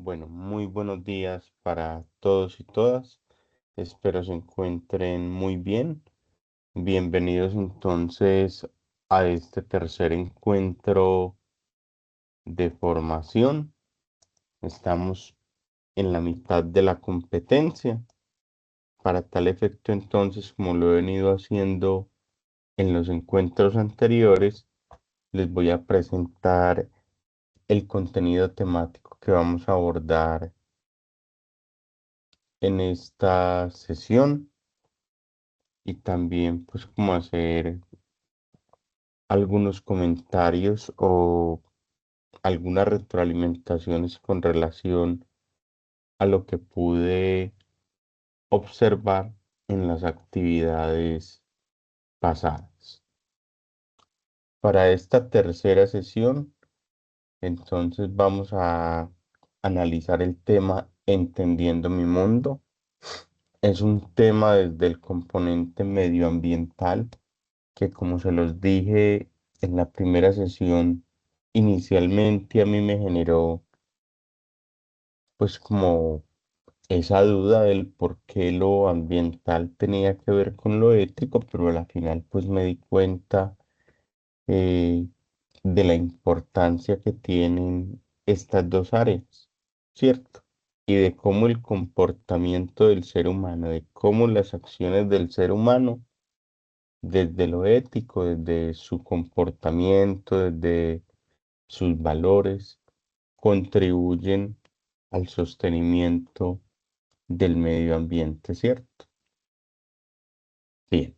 Bueno, muy buenos días para todos y todas. Espero se encuentren muy bien. Bienvenidos entonces a este tercer encuentro de formación. Estamos en la mitad de la competencia. Para tal efecto, entonces, como lo he venido haciendo en los encuentros anteriores, les voy a presentar el contenido temático que vamos a abordar en esta sesión y también pues como hacer algunos comentarios o algunas retroalimentaciones con relación a lo que pude observar en las actividades pasadas. Para esta tercera sesión, entonces vamos a analizar el tema Entendiendo mi mundo. Es un tema desde el componente medioambiental que, como se los dije en la primera sesión, inicialmente a mí me generó pues como esa duda del por qué lo ambiental tenía que ver con lo ético, pero a la final pues me di cuenta eh, de la importancia que tienen estas dos áreas, ¿cierto? Y de cómo el comportamiento del ser humano, de cómo las acciones del ser humano desde lo ético, desde su comportamiento, desde sus valores, contribuyen al sostenimiento del medio ambiente, ¿cierto? Bien,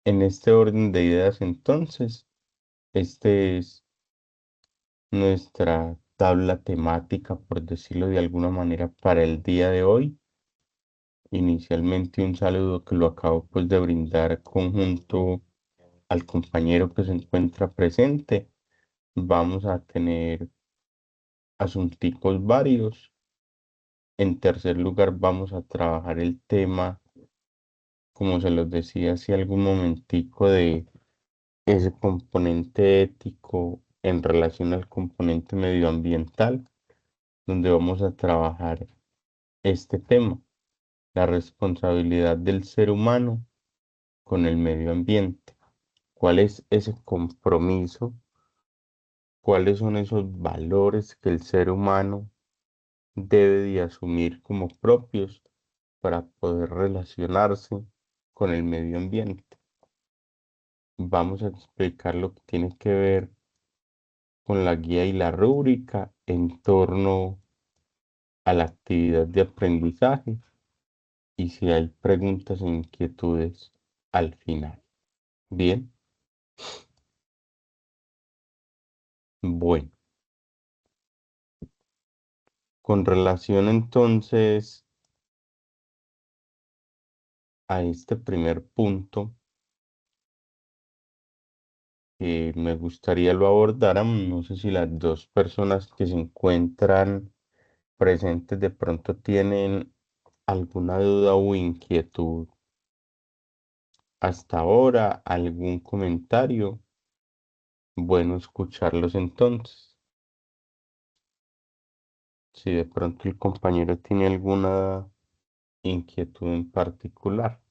en este orden de ideas entonces, este es nuestra tabla temática, por decirlo de alguna manera, para el día de hoy. Inicialmente un saludo que lo acabo pues de brindar conjunto al compañero que se encuentra presente. Vamos a tener asunticos varios. En tercer lugar, vamos a trabajar el tema, como se los decía hace algún momentico, de ese componente ético en relación al componente medioambiental, donde vamos a trabajar este tema, la responsabilidad del ser humano con el medio ambiente. ¿Cuál es ese compromiso? ¿Cuáles son esos valores que el ser humano debe de asumir como propios para poder relacionarse con el medio ambiente? Vamos a explicar lo que tiene que ver con la guía y la rúbrica en torno a la actividad de aprendizaje y si hay preguntas e inquietudes al final. Bien, bueno, con relación entonces a este primer punto, me gustaría lo abordáramos. No sé si las dos personas que se encuentran presentes de pronto tienen alguna duda o inquietud hasta ahora, algún comentario. Bueno, escucharlos entonces. Si de pronto el compañero tiene alguna inquietud en particular.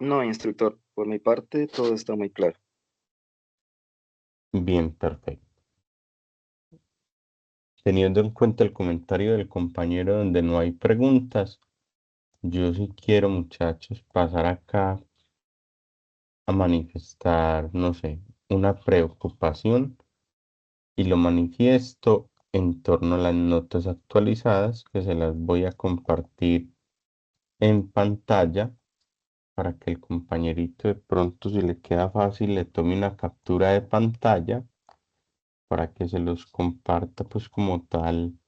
No, instructor, por mi parte todo está muy claro. Bien, perfecto. Teniendo en cuenta el comentario del compañero donde no hay preguntas, yo sí quiero, muchachos, pasar acá a manifestar, no sé, una preocupación y lo manifiesto en torno a las notas actualizadas que se las voy a compartir en pantalla para que el compañerito de pronto, si le queda fácil, le tome una captura de pantalla para que se los comparta pues como tal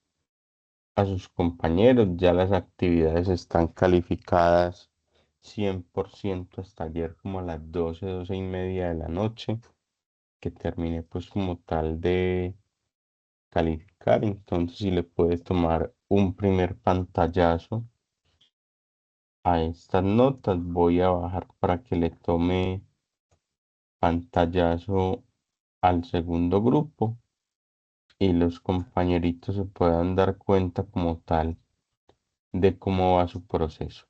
a sus compañeros. Ya las actividades están calificadas 100% hasta ayer como a las 12, 12:30 de la noche, que terminé pues como tal de calificar. Entonces, si le puedes tomar un primer pantallazo a estas notas, voy a bajar para que le tome pantallazo al segundo grupo y los compañeritos se puedan dar cuenta como tal de cómo va su proceso.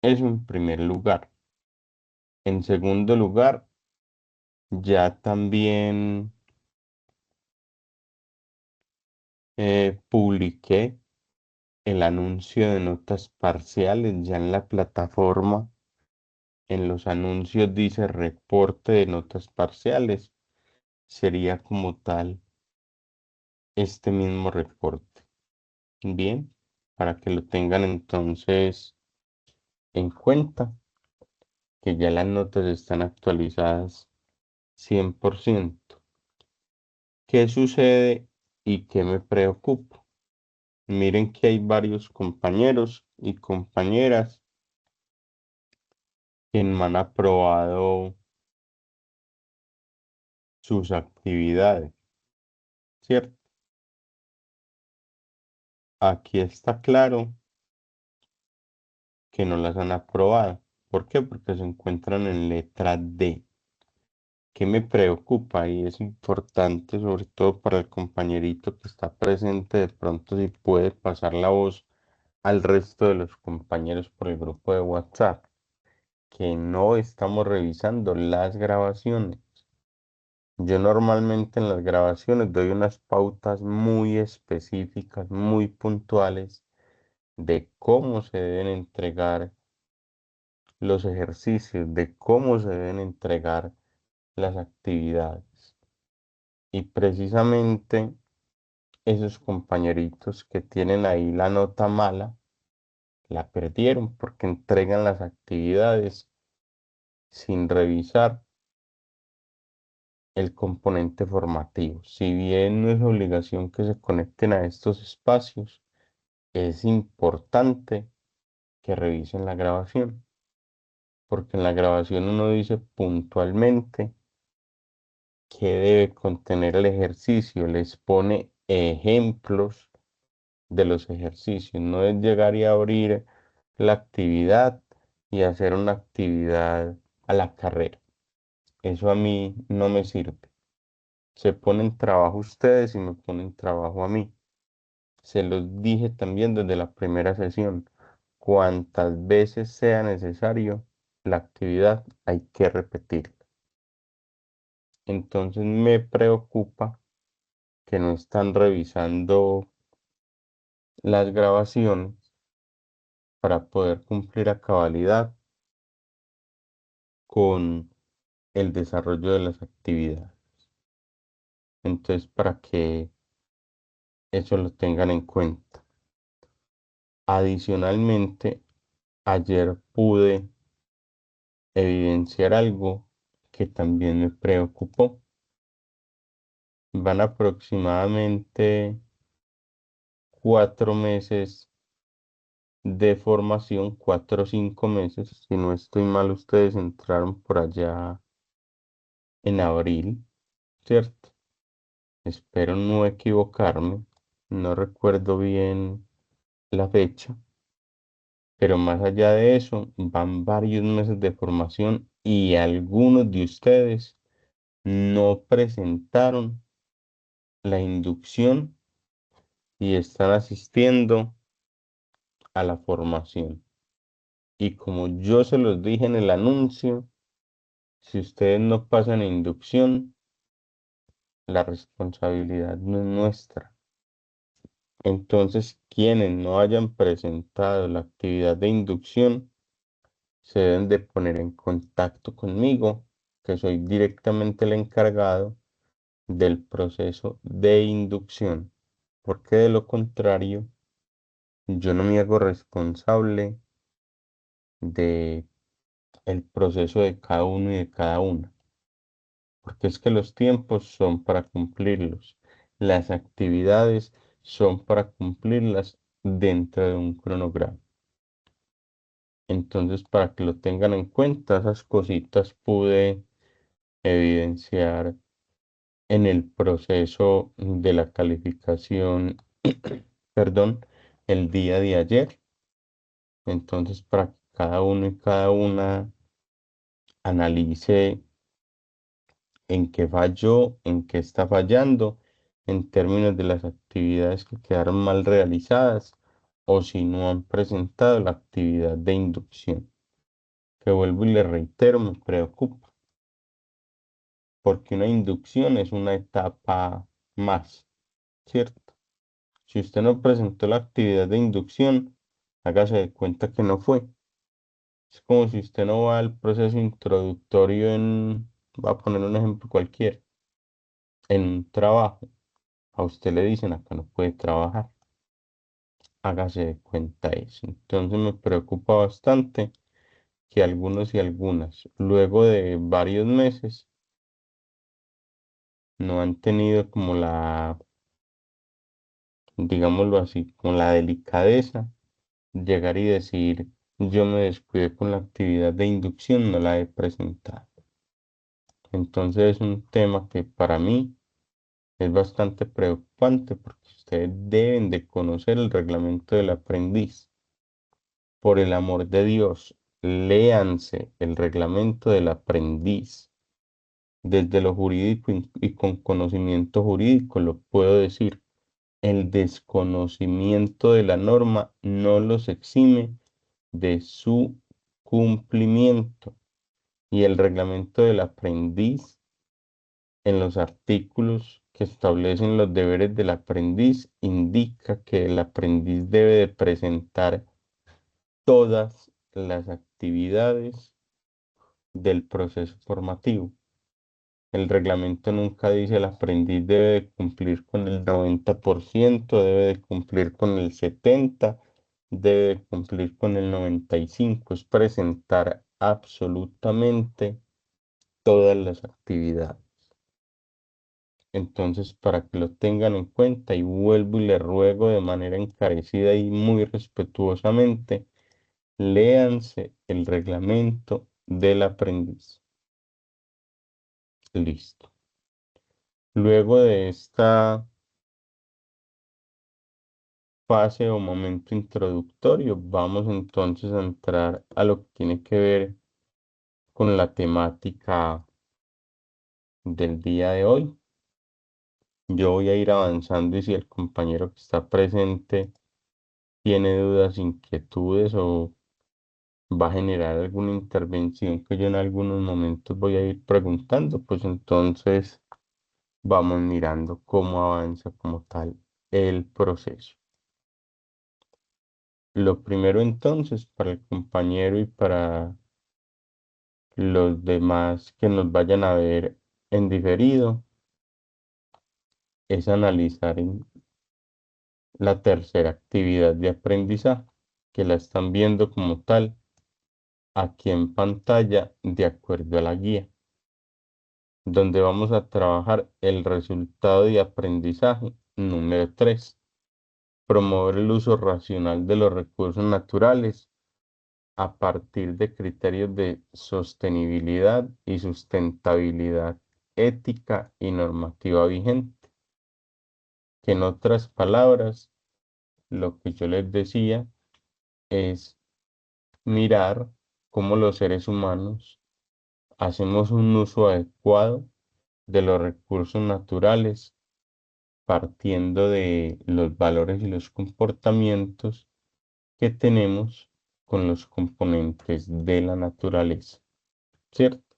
Eso en primer lugar. En segundo lugar, ya también publiqué el anuncio de notas parciales ya en la plataforma. En los anuncios dice reporte de notas parciales. Sería como tal este mismo reporte. Bien, para que lo tengan entonces en cuenta, que ya las notas están actualizadas 100%. ¿Qué sucede y qué me preocupa? Miren que hay varios compañeros y compañeras que me han aprobado sus actividades, ¿cierto? Aquí está claro que no las han aprobado. ¿Por qué? Porque se encuentran en letra D. ¿Qué me preocupa? Y es importante, sobre todo para el compañerito que está presente, de pronto si puede pasar la voz al resto de los compañeros por el grupo de WhatsApp, que no estamos revisando las grabaciones. Yo normalmente en las grabaciones doy unas pautas muy específicas, muy puntuales de cómo se deben entregar los ejercicios, de cómo se deben entregar las actividades. Y precisamente esos compañeritos que tienen ahí la nota mala, la perdieron porque entregan las actividades sin revisar el componente formativo. Si bien no es obligación que se conecten a estos espacios, es importante que revisen la grabación, porque en la grabación uno dice puntualmente qué debe contener el ejercicio, les pone ejemplos de los ejercicios, no es llegar y abrir la actividad y hacer una actividad a la carrera. Eso a mí no me sirve. Se ponen trabajo ustedes y me ponen trabajo a mí. Se los dije también desde la primera sesión. Cuantas veces sea necesario la actividad, hay que repetirla. Entonces me preocupa que no están revisando las grabaciones para poder cumplir a cabalidad con el desarrollo de las actividades. Entonces, para que eso lo tengan en cuenta. Adicionalmente, ayer pude evidenciar algo que también me preocupó. Van aproximadamente 4 meses de formación, 4 o 5 meses. Si no estoy mal, ustedes entraron por allá en abril, ¿cierto? Espero no equivocarme. No recuerdo bien la fecha. Pero más allá de eso, van varios meses de formación y algunos de ustedes no presentaron la inducción y están asistiendo a la formación. Y como yo se los dije en el anuncio, si ustedes no pasan inducción, la responsabilidad no es nuestra. Entonces, quienes no hayan presentado la actividad de inducción, se deben de poner en contacto conmigo, que soy directamente el encargado del proceso de inducción, porque de lo contrario, yo no me hago responsable de el proceso de cada uno y de cada una, porque es que los tiempos son para cumplirlos, las actividades son para cumplirlas dentro de un cronograma. Entonces, para que lo tengan en cuenta, esas cositas pude evidenciar en el proceso de la calificación, perdón, el día de ayer. Entonces, para que cada uno y cada una analice en qué falló, en qué está fallando, en términos de las actividades que quedaron mal realizadas o si no han presentado la actividad de inducción, que vuelvo y le reitero, me preocupa, porque una inducción es una etapa más, ¿cierto? Si usted no presentó la actividad de inducción, hágase de cuenta que no fue. Es como si usted no va al proceso introductorio va a poner un ejemplo cualquiera, en un trabajo. A usted le dicen acá no puede trabajar. Hágase de cuenta eso. Entonces me preocupa bastante que algunos y algunas, luego de varios meses, no han tenido como digámoslo así, como la delicadeza de llegar y decir, yo me descuidé con la actividad de inducción, no la he presentado. Entonces es un tema que para mí es bastante preocupante porque ustedes deben de conocer el reglamento del aprendiz. Por el amor de Dios, léanse el reglamento del aprendiz. Desde lo jurídico y con conocimiento jurídico lo puedo decir. El desconocimiento de la norma no los exime de su cumplimiento. Y el reglamento del aprendiz en los artículos que establecen los deberes del aprendiz indica que el aprendiz debe de presentar todas las actividades del proceso formativo. El reglamento nunca dice el aprendiz debe de cumplir con el 90%, debe de cumplir con el 70%, debe de cumplir con el 95%. Es presentar absolutamente todas las actividades. Entonces, para que lo tengan en cuenta y vuelvo y le ruego de manera encarecida y muy respetuosamente, léanse el reglamento del aprendiz. Listo. Luego de esta fase o momento introductorio, vamos entonces a entrar a lo que tiene que ver con la temática del día de hoy. Yo voy a ir avanzando y si el compañero que está presente tiene dudas, inquietudes o va a generar alguna intervención que yo en algunos momentos voy a ir preguntando, pues entonces vamos mirando cómo avanza como tal el proceso. Lo primero entonces para el compañero y para los demás que nos vayan a ver en diferido es analizar en la tercera actividad de aprendizaje, que la están viendo como tal aquí en pantalla de acuerdo a la guía, donde vamos a trabajar el resultado de aprendizaje número 3, promover el uso racional de los recursos naturales a partir de criterios de sostenibilidad y sustentabilidad ética y normativa vigente, que en otras palabras, lo que yo les decía es mirar cómo los seres humanos hacemos un uso adecuado de los recursos naturales partiendo de los valores y los comportamientos que tenemos con los componentes de la naturaleza, ¿cierto?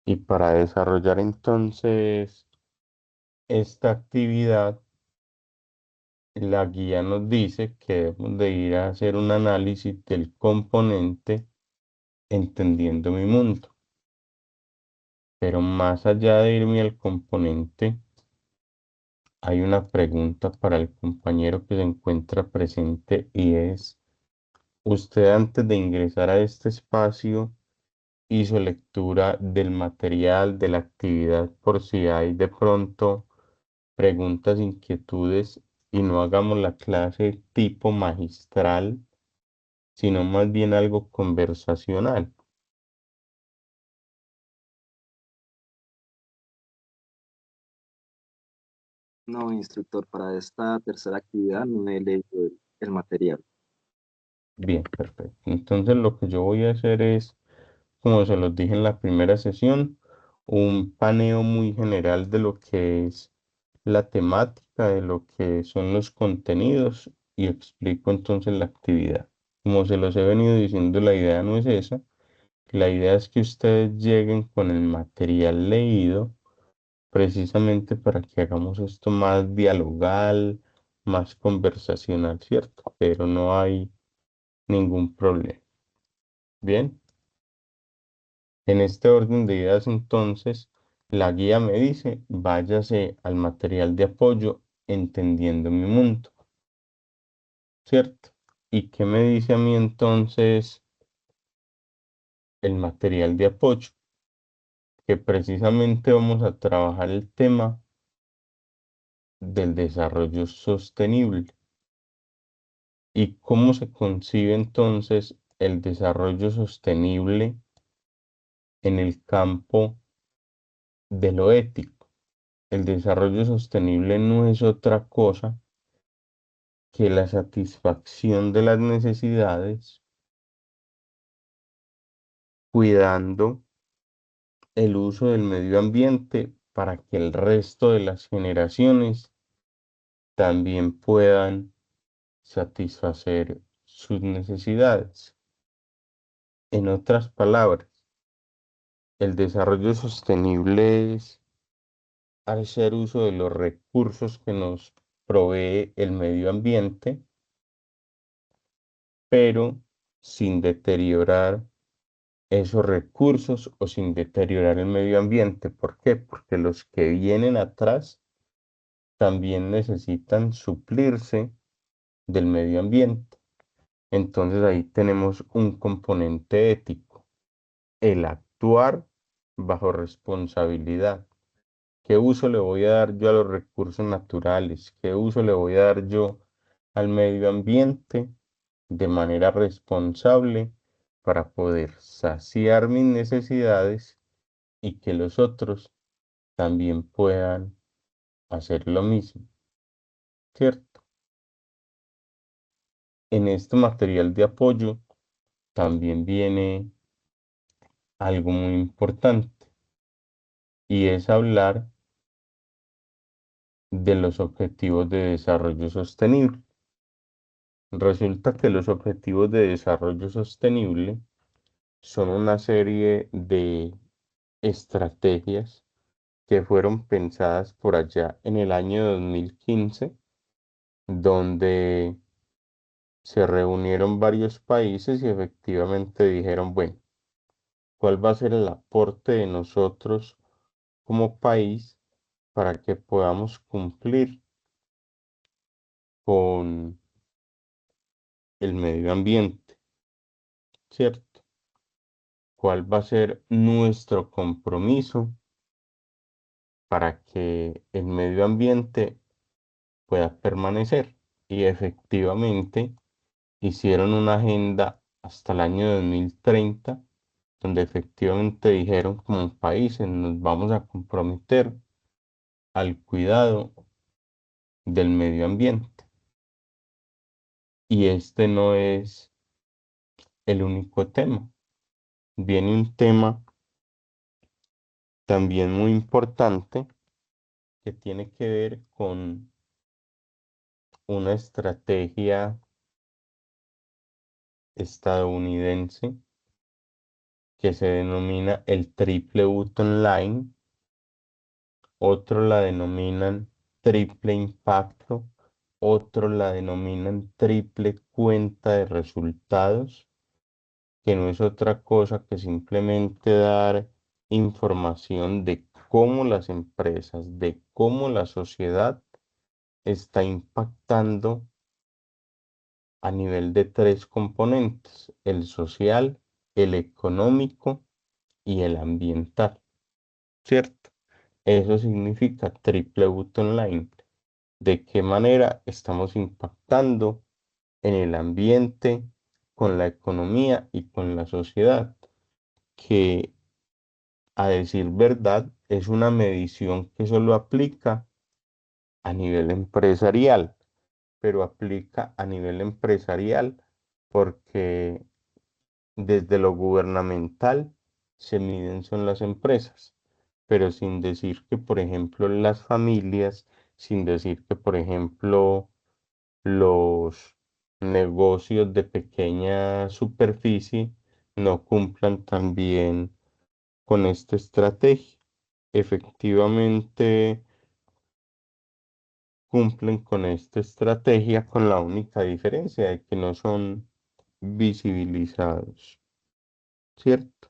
Y para desarrollar entonces esta actividad, la guía nos dice que debemos de ir a hacer un análisis del componente entendiendo mi mundo. Pero más allá de irme al componente, hay una pregunta para el compañero que se encuentra presente y es, ¿usted antes de ingresar a este espacio hizo lectura del material, de la actividad, por si hay de pronto preguntas, inquietudes y no hagamos la clase tipo magistral, sino más bien algo conversacional? No, instructor, para esta tercera actividad no he leído el material. Bien, perfecto. Entonces lo que yo voy a hacer es, como se los dije en la primera sesión, un paneo muy general de lo que es la temática, de lo que son los contenidos y explico entonces la actividad. Como se los he venido diciendo, la idea no es esa. La idea es que ustedes lleguen con el material leído precisamente para que hagamos esto más dialogal, más conversacional, ¿cierto? Pero no hay ningún problema. Bien, en este orden de ideas entonces, la guía me dice, váyase al material de apoyo entendiendo mi mundo, ¿cierto? ¿Y qué me dice a mí entonces el material de apoyo? Que precisamente vamos a trabajar el tema del desarrollo sostenible. ¿Y cómo se concibe entonces el desarrollo sostenible en el campo de lo ético? El desarrollo sostenible no es otra cosa que la satisfacción de las necesidades, cuidando el uso del medio ambiente para que el resto de las generaciones también puedan satisfacer sus necesidades. En otras palabras, el desarrollo sostenible es hacer uso de los recursos que nos provee el medio ambiente, pero sin deteriorar esos recursos o sin deteriorar el medio ambiente. ¿Por qué? Porque los que vienen atrás también necesitan suplirse del medio ambiente. Entonces ahí tenemos un componente ético, el actuar bajo responsabilidad. ¿Qué uso le voy a dar yo a los recursos naturales? ¿Qué uso le voy a dar yo al medio ambiente de manera responsable para poder saciar mis necesidades y que los otros también puedan hacer lo mismo, ¿cierto? En este material de apoyo también viene algo muy importante y es hablar de los objetivos de desarrollo sostenible. Resulta que los objetivos de desarrollo sostenible son una serie de estrategias que fueron pensadas por allá en el año 2015, donde se reunieron varios países y efectivamente dijeron, bueno, ¿cuál va a ser el aporte de nosotros como país para que podamos cumplir con el medio ambiente, ¿cierto? ¿Cuál va a ser nuestro compromiso para que el medio ambiente pueda permanecer? Y efectivamente hicieron una agenda hasta el año 2030, donde efectivamente dijeron como países nos vamos a comprometer al cuidado del medio ambiente. Y este no es el único tema. Viene un tema también muy importante que tiene que ver con una estrategia estadounidense que se denomina el Triple Button Line, otros la denominan triple impacto, otros la denominan triple cuenta de resultados, que no es otra cosa que simplemente dar información de cómo las empresas, de cómo la sociedad está impactando a nivel de tres componentes, el social, el económico y el ambiental, ¿cierto? Eso significa triple bottom line. ¿De qué manera estamos impactando en el ambiente, con la economía y con la sociedad? Que a decir verdad es una medición que solo aplica a nivel empresarial, pero aplica a nivel empresarial porque desde lo gubernamental se miden son las empresas, pero sin decir que, por ejemplo, las familias, sin decir que, por ejemplo, los negocios de pequeña superficie no cumplan también con esta estrategia. Efectivamente, cumplen con esta estrategia con la única diferencia de que no son visibilizados, ¿cierto?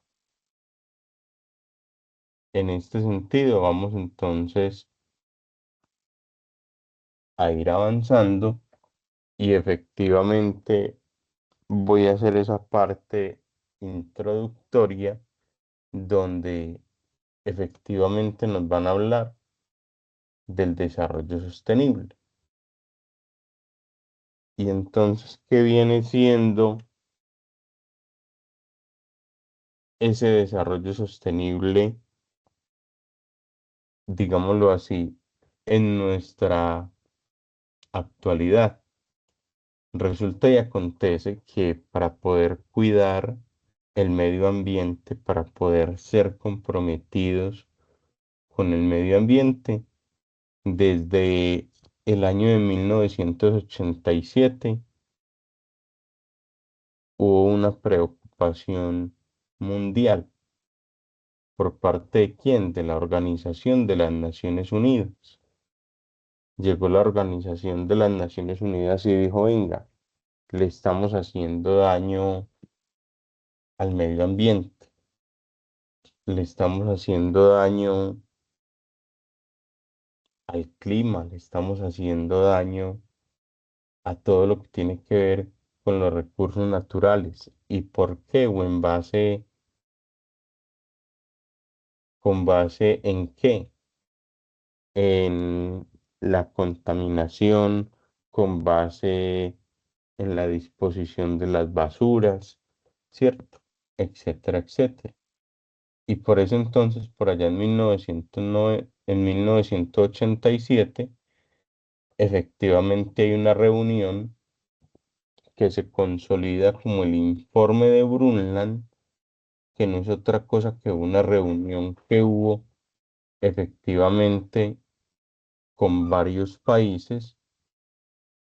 En este sentido, vamos entonces a ir avanzando y efectivamente voy a hacer esa parte introductoria donde efectivamente nos van a hablar del desarrollo sostenible. Y entonces, ¿qué viene siendo ese desarrollo sostenible, digámoslo así, en nuestra actualidad? Resulta y acontece que para poder cuidar el medio ambiente, para poder ser comprometidos con el medio ambiente, desde el año de 1987 hubo una preocupación mundial por parte de quién, de la Organización de las Naciones Unidas. Llegó la Organización de las Naciones Unidas y dijo, venga, le estamos haciendo daño al medio ambiente, le estamos haciendo daño al clima, le estamos haciendo daño a todo lo que tiene que ver con los recursos naturales. ¿Y por qué? ¿O en base, con base en qué? En la contaminación, con base en la disposición de las basuras, ¿cierto? Etcétera, etcétera. Y por eso entonces, por allá en 1987, efectivamente hay una reunión que se consolida como el informe de Brundtland, que no es otra cosa que una reunión que hubo efectivamente con varios países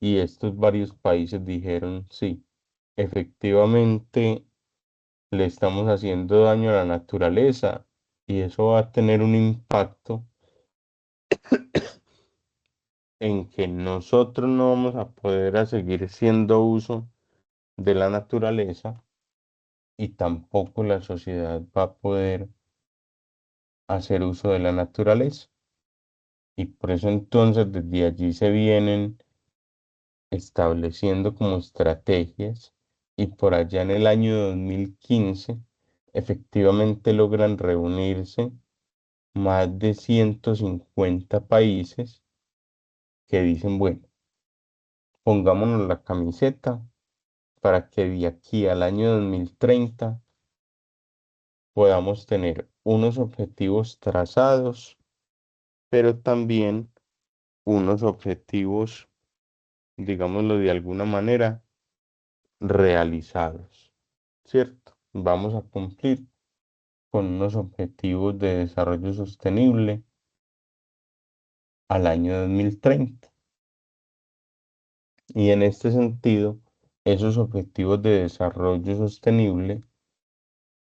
y estos varios países dijeron, sí, efectivamente le estamos haciendo daño a la naturaleza y eso va a tener un impacto en que nosotros no vamos a poder a seguir haciendo uso de la naturaleza y tampoco la sociedad va a poder hacer uso de la naturaleza. Y por eso entonces desde allí se vienen estableciendo como estrategias y por allá en el año 2015 efectivamente logran reunirse más de 150 países que dicen, bueno, pongámonos la camiseta para que de aquí al año 2030 podamos tener unos objetivos trazados, pero también unos objetivos, digámoslo de alguna manera, realizados, ¿cierto? Vamos a cumplir con unos objetivos de desarrollo sostenible al año 2030. Y en este sentido, esos objetivos de desarrollo sostenible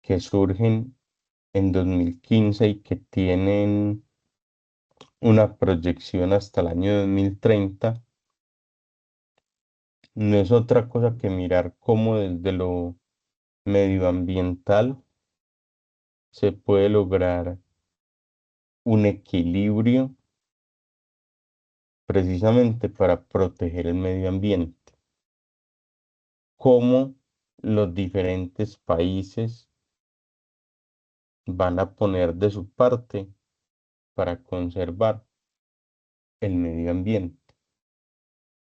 que surgen en 2015 y que tienen una proyección hasta el año 2030, no es otra cosa que mirar cómo desde lo medioambiental se puede lograr un equilibrio precisamente para proteger el medio ambiente, cómo los diferentes países van a poner de su parte para conservar el medio ambiente.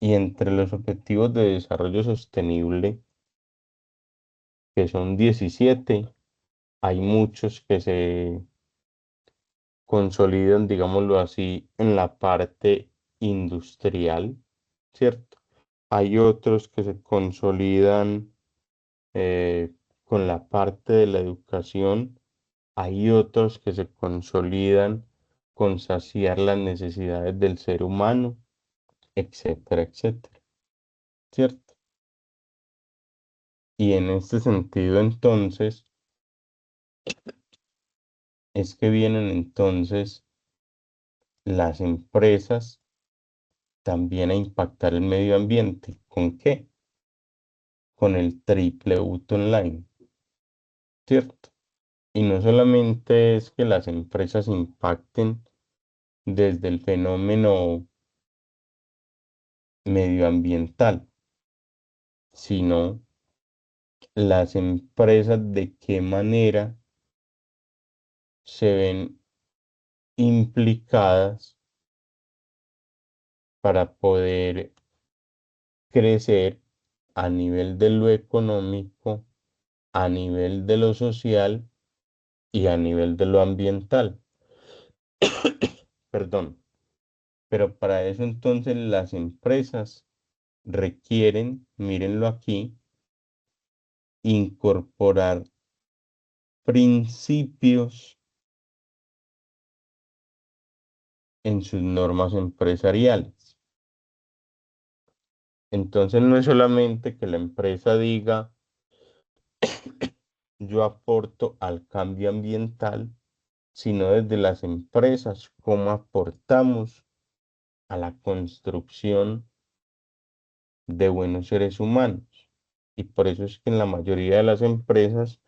Y entre los objetivos de desarrollo sostenible, que son 17, hay muchos que se consolidan, digámoslo así, en la parte industrial, ¿cierto? Hay otros que se consolidan con la parte de la educación, Hay otros que se consolidan con saciar las necesidades del ser humano, etcétera, etcétera, ¿cierto? Y en este sentido, entonces, es que vienen entonces las empresas también a impactar el medio ambiente. ¿Con qué? Con el triple bottom line, ¿cierto? Y no solamente es que las empresas impacten desde el fenómeno medioambiental, sino las empresas de qué manera se ven implicadas para poder crecer a nivel de lo económico, a nivel de lo social y a nivel de lo ambiental. Perdón. Pero para eso entonces las empresas requieren, mírenlo aquí, incorporar principios en sus normas empresariales. Entonces no es solamente que la empresa diga, yo aporto al cambio ambiental, sino desde las empresas, cómo aportamos a la construcción de buenos seres humanos. Y por eso es que en la mayoría de las empresas,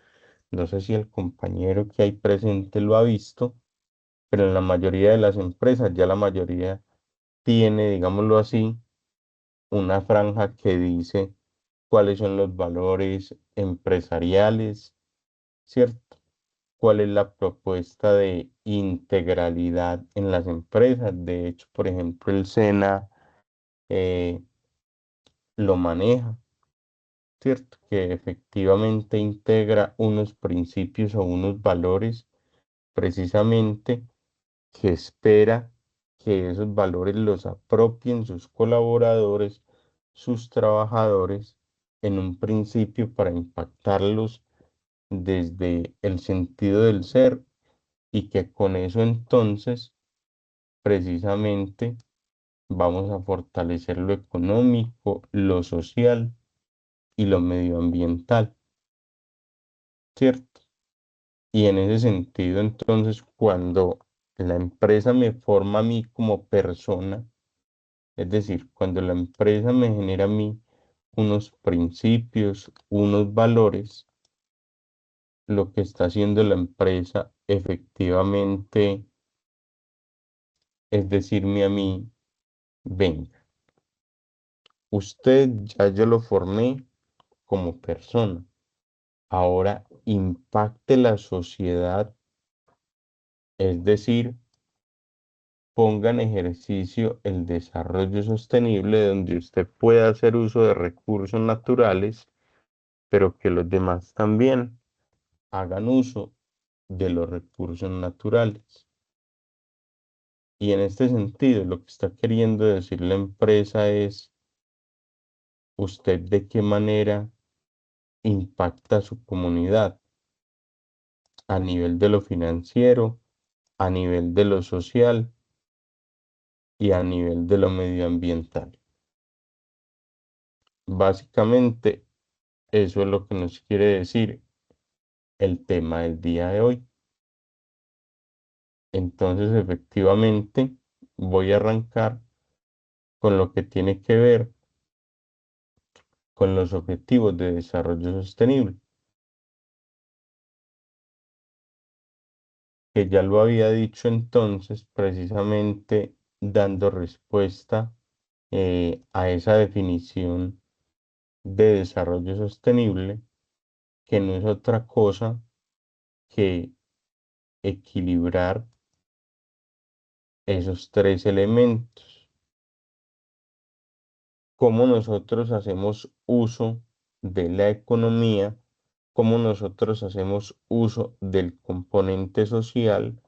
no sé si el compañero que hay presente lo ha visto, pero en la mayoría de las empresas, ya la mayoría tiene, digámoslo así, una franja que dice cuáles son los valores empresariales, ¿cierto? ¿Cuál es la propuesta de integralidad en las empresas? De hecho, por ejemplo, el SENA eh, lo maneja, ¿cierto? Que efectivamente integra unos principios o unos valores precisamente que espera que esos valores los apropien sus colaboradores, sus trabajadores, en un principio para impactarlos desde el sentido del ser y que con eso entonces precisamente vamos a fortalecer lo económico, lo social y lo medioambiental, ¿cierto? Y en ese sentido entonces cuando la empresa me forma a mí como persona, es decir, cuando la empresa me genera a mí unos principios, unos valores, lo que está haciendo la empresa efectivamente es decirme a mí, venga, usted ya yo lo formé como persona, ahora impacte la sociedad, es decir, ponga en ejercicio el desarrollo sostenible donde usted pueda hacer uso de recursos naturales, pero que los demás también hagan uso de los recursos naturales. Y en este sentido, lo que está queriendo decir la empresa es, usted de qué manera impacta a su comunidad a nivel de lo financiero, a nivel de lo social y a nivel de lo medioambiental. Básicamente, eso es lo que nos quiere decir el tema del día de hoy. Entonces, efectivamente, voy a arrancar con lo que tiene que ver con los objetivos de desarrollo sostenible, que ya lo había dicho entonces, precisamente dando respuesta a esa definición de desarrollo sostenible, que no es otra cosa que equilibrar esos tres elementos. Cómo nosotros hacemos uso de la economía, cómo nosotros hacemos uso del componente social,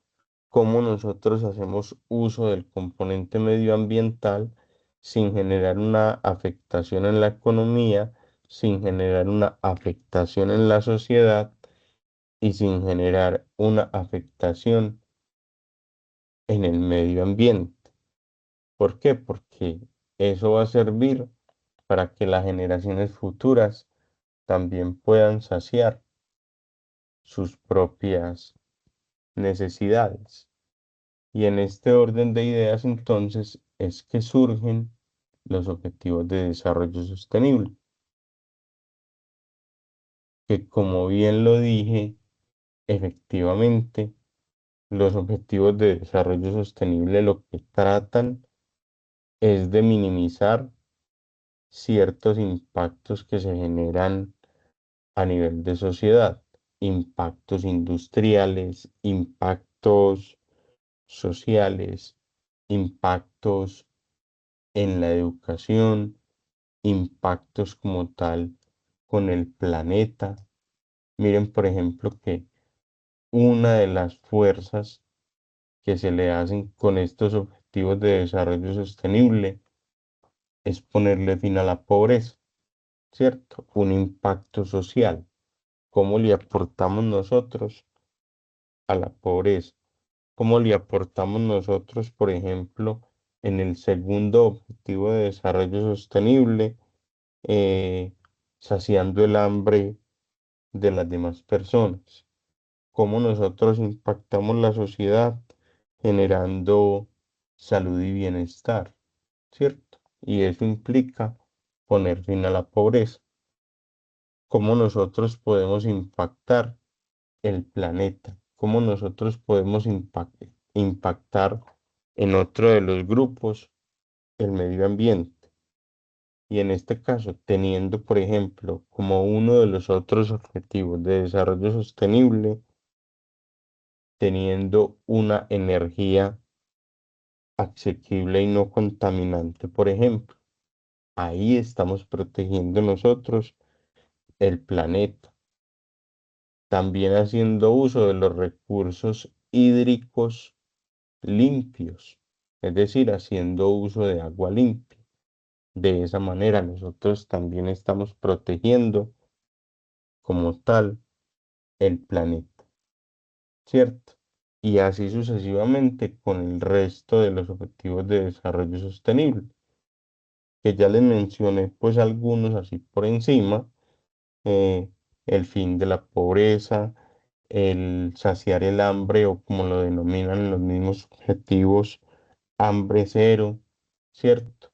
cómo nosotros hacemos uso del componente medioambiental sin generar una afectación en la economía, sin generar una afectación en la sociedad y sin generar una afectación en el medio ambiente. ¿Por qué? Porque eso va a servir para que las generaciones futuras también puedan saciar sus propias necesidades. Y en este orden de ideas entonces es que surgen los objetivos de desarrollo sostenible, que como bien lo dije, efectivamente, los objetivos de desarrollo sostenible lo que tratan es de minimizar ciertos impactos que se generan a nivel de sociedad, impactos industriales, impactos sociales, impactos en la educación, impactos como tal con el planeta. Miren, por ejemplo, que una de las fuerzas que se le hacen con estos objetivos de desarrollo sostenible es ponerle fin a la pobreza, ¿cierto? Un impacto social. ¿Cómo le aportamos nosotros a la pobreza? ¿Cómo le aportamos nosotros, por ejemplo, en el segundo objetivo de desarrollo sostenible, eh, saciando el hambre de las demás personas? ¿Cómo nosotros impactamos la sociedad generando salud y bienestar? ¿Cierto? Y eso implica poner fin a la pobreza. ¿Cómo nosotros podemos impactar el planeta? ¿Cómo nosotros podemos impactar en otro de los grupos, el medio ambiente? Y en este caso, teniendo, por ejemplo, como uno de los otros objetivos de desarrollo sostenible, teniendo una energía asequible y no contaminante, por ejemplo. Ahí estamos protegiendo nosotros el planeta, también haciendo uso de los recursos hídricos limpios, es decir, haciendo uso de agua limpia. De esa manera nosotros también estamos protegiendo como tal el planeta, ¿cierto? Y así sucesivamente con el resto de los objetivos de desarrollo sostenible, que ya les mencioné pues algunos así por encima, eh, el fin de la pobreza, el saciar el hambre o como lo denominan los mismos objetivos, hambre cero, ¿cierto?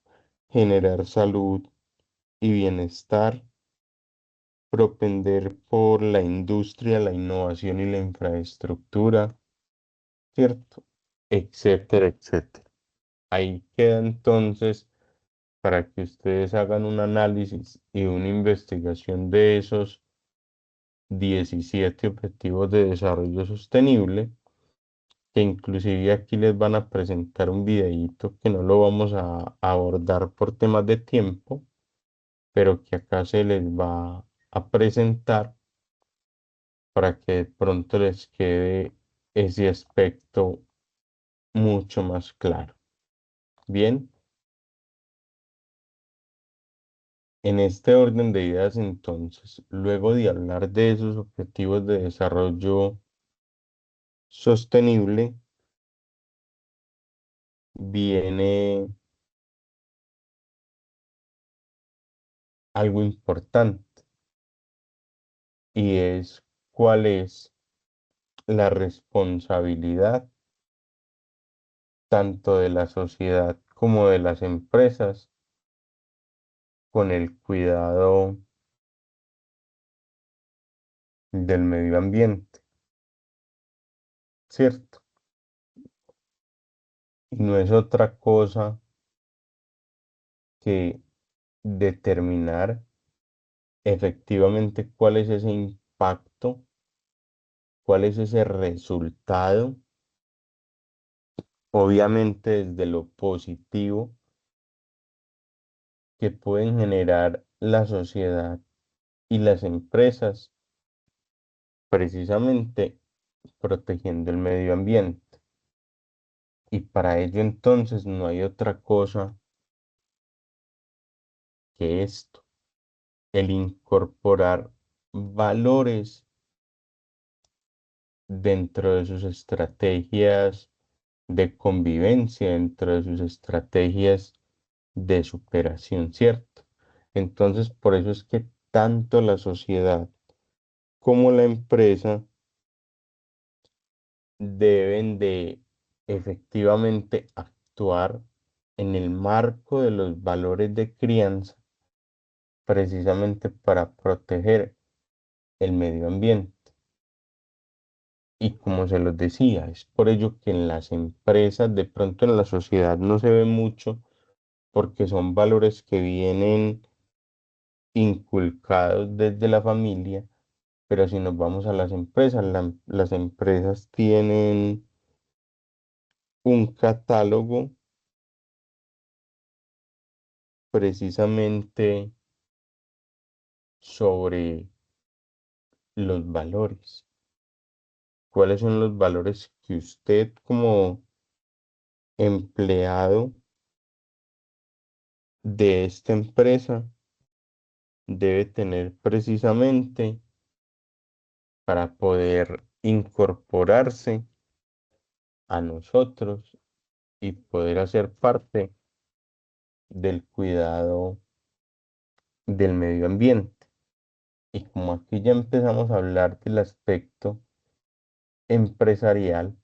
Generar salud y bienestar, propender por la industria, la innovación y la infraestructura, ¿cierto? Etcétera, etcétera. Ahí queda entonces para que ustedes hagan un análisis y una investigación de esos 17 objetivos de desarrollo sostenible, que inclusive aquí les van a presentar un videíto que no lo vamos a abordar por temas de tiempo, pero que acá se les va a presentar para que de pronto les quede ese aspecto mucho más claro. Bien, en este orden de ideas entonces, luego de hablar de esos objetivos de desarrollo sostenible, viene algo importante y es cuál es la responsabilidad tanto de la sociedad como de las empresas con el cuidado del medio ambiente, ¿cierto? Y no es otra cosa que determinar efectivamente cuál es ese impacto, cuál es ese resultado, obviamente desde lo positivo que pueden generar la sociedad y las empresas, precisamente protegiendo el medio ambiente. Y para ello entonces no hay otra cosa que esto, el incorporar valores dentro de sus estrategias de convivencia, dentro de sus estrategias de superación, ¿cierto? Entonces, por eso es que tanto la sociedad como la empresa deben de efectivamente actuar en el marco de los valores de crianza, precisamente para proteger el medio ambiente. Y como se los decía, es por ello que en las empresas, de pronto en la sociedad no se ve mucho, porque son valores que vienen inculcados desde la familia, pero si nos vamos a las empresas, las empresas tienen un catálogo precisamente sobre los valores. ¿Cuáles son los valores que usted como empleado de esta empresa debe tener precisamente para poder incorporarse a nosotros y poder hacer parte del cuidado del medio ambiente? Y como aquí ya empezamos a hablar del aspecto empresarial,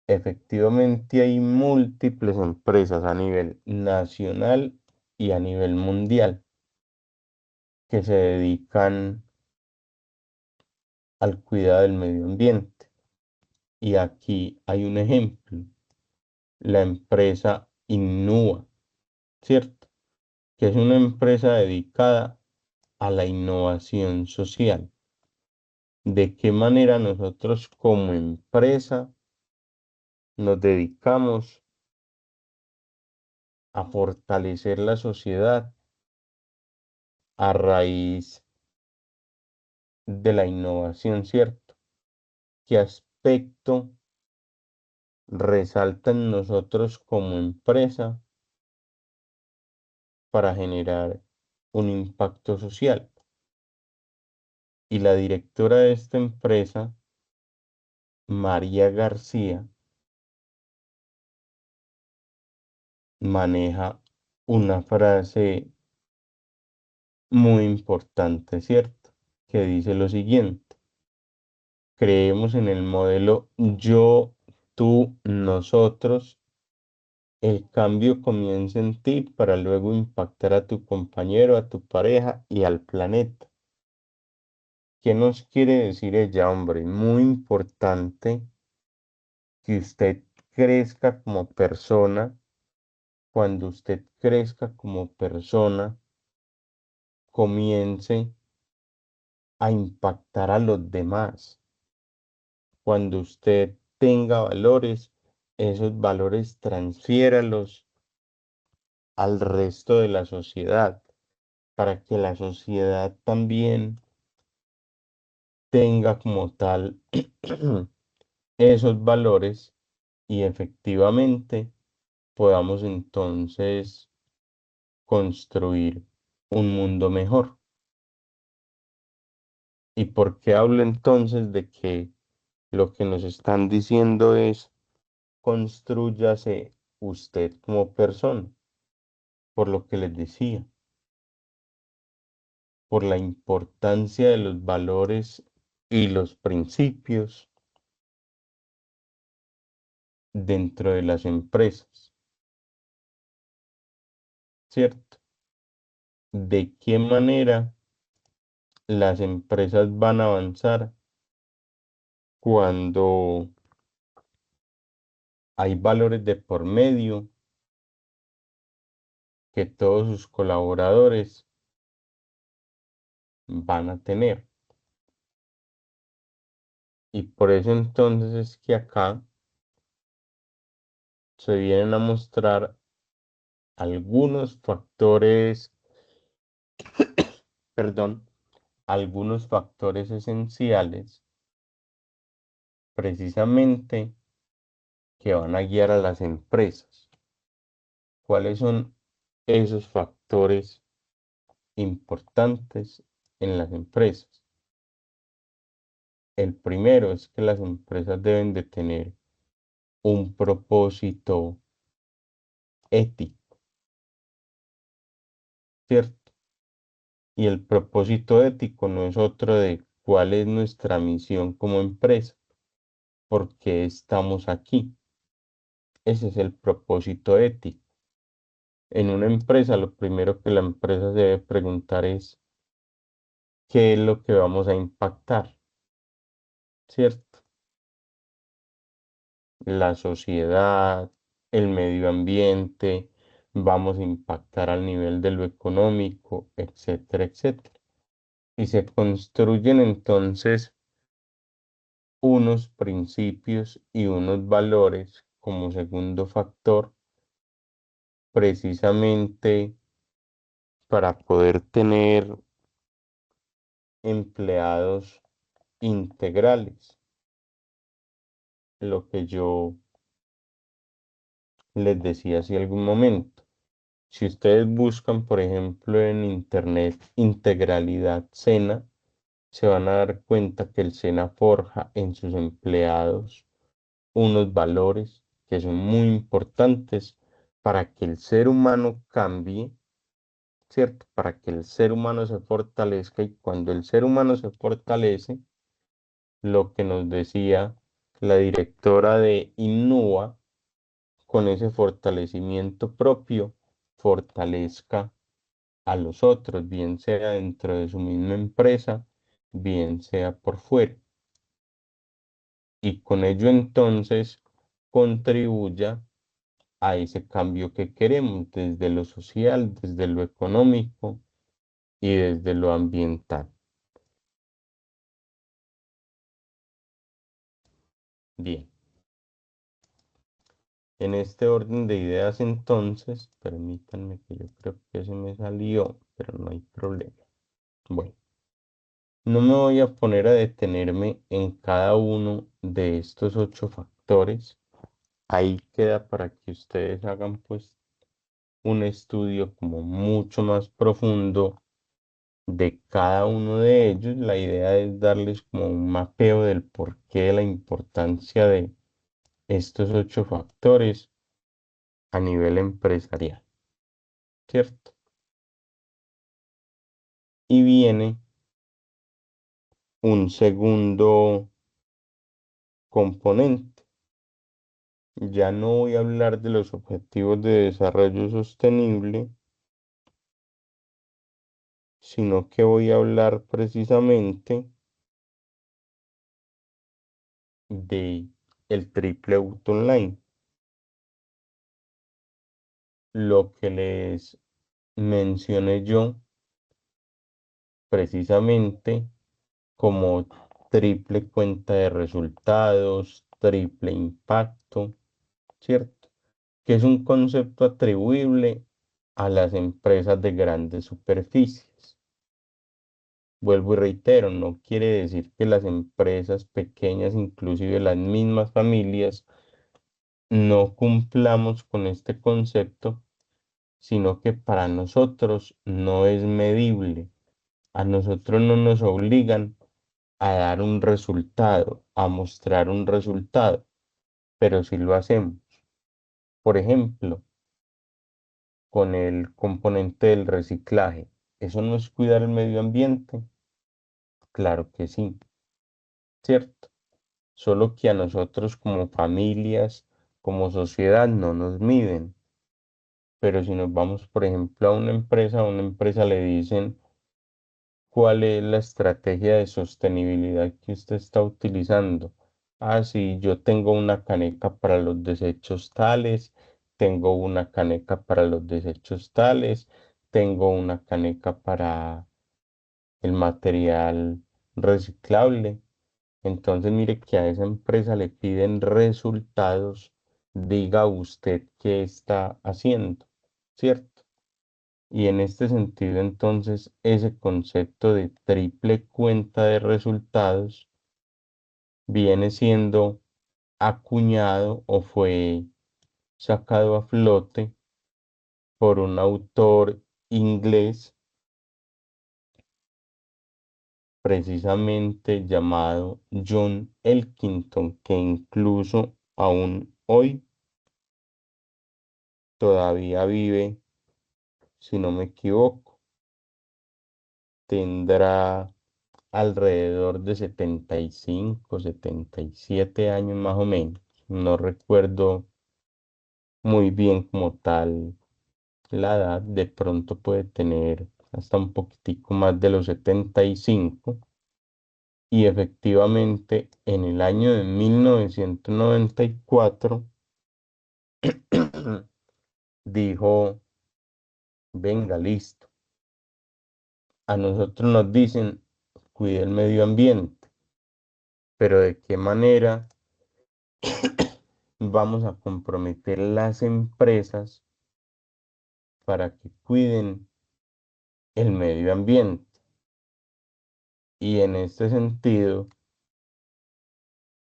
efectivamente hay múltiples empresas a nivel nacional y a nivel mundial que se dedican al cuidado del medio ambiente. Y aquí hay un ejemplo, la empresa Innova, ¿cierto? Que es una empresa dedicada a la innovación social. ¿De qué manera nosotros como empresa nos dedicamos a fortalecer la sociedad a raíz de la innovación, ¿cierto? ¿Qué aspecto resalta en nosotros como empresa para generar un impacto social? Y la directora de esta empresa, María García, maneja una frase muy importante, ¿cierto? Que dice lo siguiente: creemos en el modelo yo, tú, nosotros. El cambio comienza en ti para luego impactar a tu compañero, a tu pareja y al planeta. ¿Qué nos quiere decir ella, hombre? Muy importante que usted crezca como persona. Cuando usted crezca como persona, comience a impactar a los demás. Cuando usted tenga valores, esos valores transfiéralos al resto de la sociedad, para que la sociedad también tenga como tal esos valores y efectivamente podamos entonces construir un mundo mejor. ¿Y por qué hablo entonces de que lo que nos están diciendo es constrúyase usted como persona? Por lo que les decía, por la importancia de los valores y los principios dentro de las empresas, ¿cierto? ¿De qué manera las empresas van a avanzar cuando hay valores de por medio que todos sus colaboradores van a tener? Y por eso entonces es que acá se vienen a mostrar algunos factores, perdón, algunos factores esenciales precisamente que van a guiar a las empresas. ¿Cuáles son esos factores importantes en las empresas? El primero es que las empresas deben de tener un propósito ético, ¿cierto? Y el propósito ético no es otro de cuál es nuestra misión como empresa, por qué estamos aquí. Ese es el propósito ético. En una empresa, lo primero que la empresa se debe preguntar es qué es lo que vamos a impactar, ¿cierto? La sociedad, el medio ambiente, vamos a impactar al nivel de lo económico, etcétera, etcétera. Y se construyen entonces unos principios y unos valores como segundo factor, precisamente para poder tener empleados integrales, lo que yo les decía hace algún momento. Si ustedes buscan, por ejemplo, en Internet integralidad SENA, se van a dar cuenta que el SENA forja en sus empleados unos valores que son muy importantes para que el ser humano cambie, ¿cierto? Para que el ser humano se fortalezca y cuando el ser humano se fortalece, lo que nos decía la directora de Innova, con ese fortalecimiento propio, fortalezca a los otros, bien sea dentro de su misma empresa, bien sea por fuera. Y con ello entonces contribuya a ese cambio que queremos desde lo social, desde lo económico y desde lo ambiental. Bien, en este orden de ideas entonces, permítanme que yo creo que se me salió, pero no hay problema. Bueno, no me voy a poner a detenerme en cada uno de estos 8 factores. Ahí queda para que ustedes hagan pues un estudio como mucho más profundo de cada uno de ellos. La idea es darles como un mapeo del porqué de la importancia de estos 8 factores a nivel empresarial, ¿cierto? Y viene un segundo componente. Ya no voy a hablar de los objetivos de desarrollo sostenible, sino que voy a hablar precisamente de el triple auto online. Lo que les mencioné yo precisamente como triple cuenta de resultados, triple impacto, ¿cierto? Que es un concepto atribuible a las empresas de grandes superficies. Vuelvo y reitero, no quiere decir que las empresas pequeñas, inclusive las mismas familias, no cumplamos con este concepto, sino que para nosotros no es medible. A nosotros no nos obligan a dar un resultado, a mostrar un resultado, pero sí lo hacemos. Por ejemplo, con el componente del reciclaje. ¿Eso no es cuidar el medio ambiente? Claro que sí, ¿cierto? Solo que a nosotros como familias, como sociedad, no nos miden. Pero si nos vamos, por ejemplo, a una empresa le dicen, ¿cuál es la estrategia de sostenibilidad que usted está utilizando? Ah, sí, yo tengo una caneca para los desechos tales, tengo una caneca para los desechos tales, tengo una caneca para el material reciclable. Entonces, mire que a esa empresa le piden resultados, diga usted qué está haciendo, ¿cierto? Y en este sentido, entonces, ese concepto de triple cuenta de resultados viene siendo acuñado o fue sacado a flote por un autor inglés precisamente llamado John Elkington, que incluso aún hoy todavía vive, si no me equivoco, tendrá alrededor de 75, 77 años más o menos. No recuerdo muy bien como tal la edad, de pronto puede tener hasta un poquitico más de los 75. Y efectivamente en el año de 1994 dijo, venga, listo, a nosotros nos dicen, cuide el medio ambiente, pero ¿de qué manera vamos a comprometer las empresas para que cuiden el medio ambiente? Y en este sentido,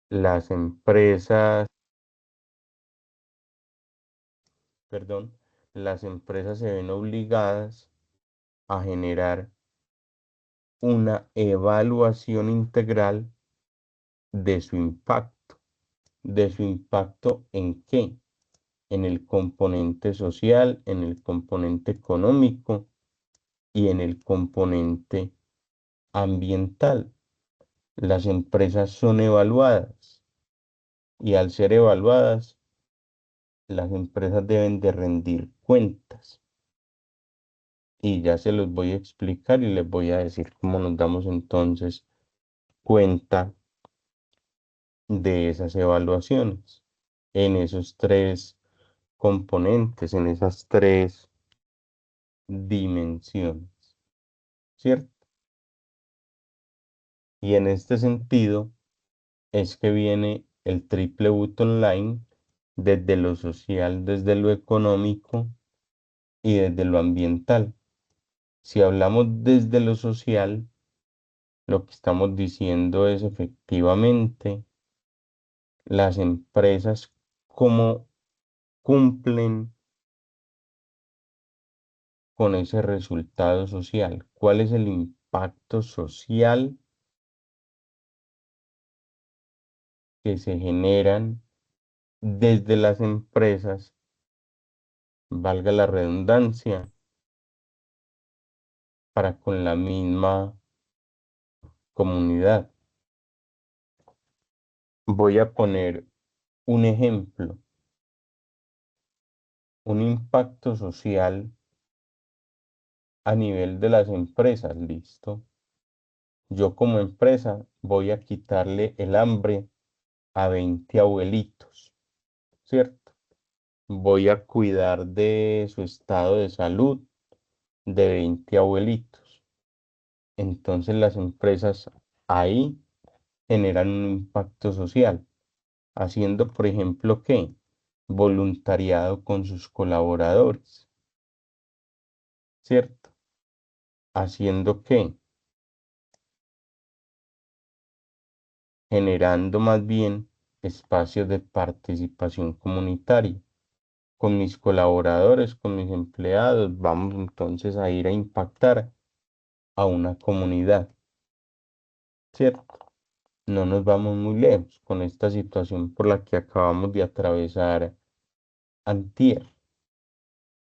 las empresas, perdón, las empresas se ven obligadas a generar una evaluación integral de su impacto. ¿De su impacto en qué? En el componente social, en el componente económico y en el componente ambiental. Las empresas son evaluadas y al ser evaluadas, las empresas deben de rendir cuentas. Y ya se los voy a explicar y les voy a decir cómo nos damos entonces cuenta de esas evaluaciones en esos tres componentes, en esas tres dimensiones, ¿cierto? Y en este sentido es que viene el triple boot online desde lo social, desde lo económico y desde lo ambiental. Si hablamos desde lo social, lo que estamos diciendo es efectivamente las empresas cómo cumplen con ese resultado social, cuál es el impacto social que se generan desde las empresas, valga la redundancia, para con la misma comunidad. Voy a poner un ejemplo, un impacto social a nivel de las empresas, listo. Yo como empresa voy a quitarle el hambre a 20 abuelitos, ¿cierto? Voy a cuidar de su estado de salud de 20 abuelitos. Entonces las empresas ahí generan un impacto social, haciendo, por ejemplo, ¿qué? Voluntariado con sus colaboradores, ¿cierto? Haciendo ¿qué? Generando más bien espacios de participación comunitaria. Con mis colaboradores, con mis empleados, vamos entonces a ir a impactar a una comunidad, ¿cierto? No nos vamos muy lejos con esta situación por la que acabamos de atravesar antier.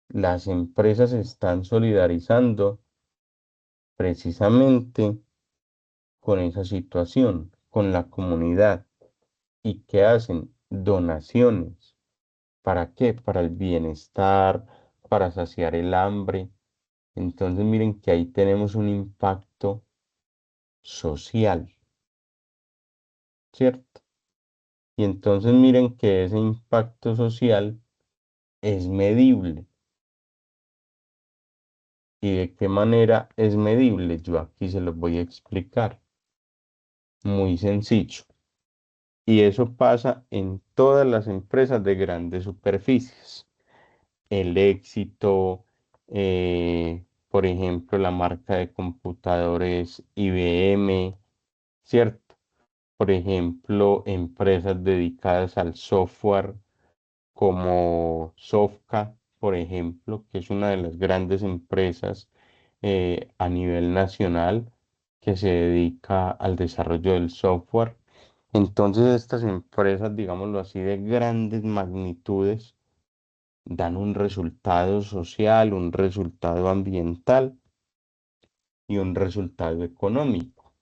Las empresas se están solidarizando precisamente con esa situación, con la comunidad. ¿Y qué hacen? Donaciones. ¿Para qué? Para el bienestar, para saciar el hambre. Entonces miren que ahí tenemos un impacto social, ¿cierto? Y entonces miren que ese impacto social es medible. ¿Y de qué manera es medible? Yo aquí se los voy a explicar. Muy sencillo. Y eso pasa en todas las empresas de grandes superficies. El éxito, por ejemplo, la marca de computadores IBM, ¿cierto? Por ejemplo, empresas dedicadas al software como Sofca, por ejemplo, que es una de las grandes empresas a nivel nacional que se dedica al desarrollo del software. Entonces estas empresas, digámoslo así, de grandes magnitudes, dan un resultado social, un resultado ambiental y un resultado económico.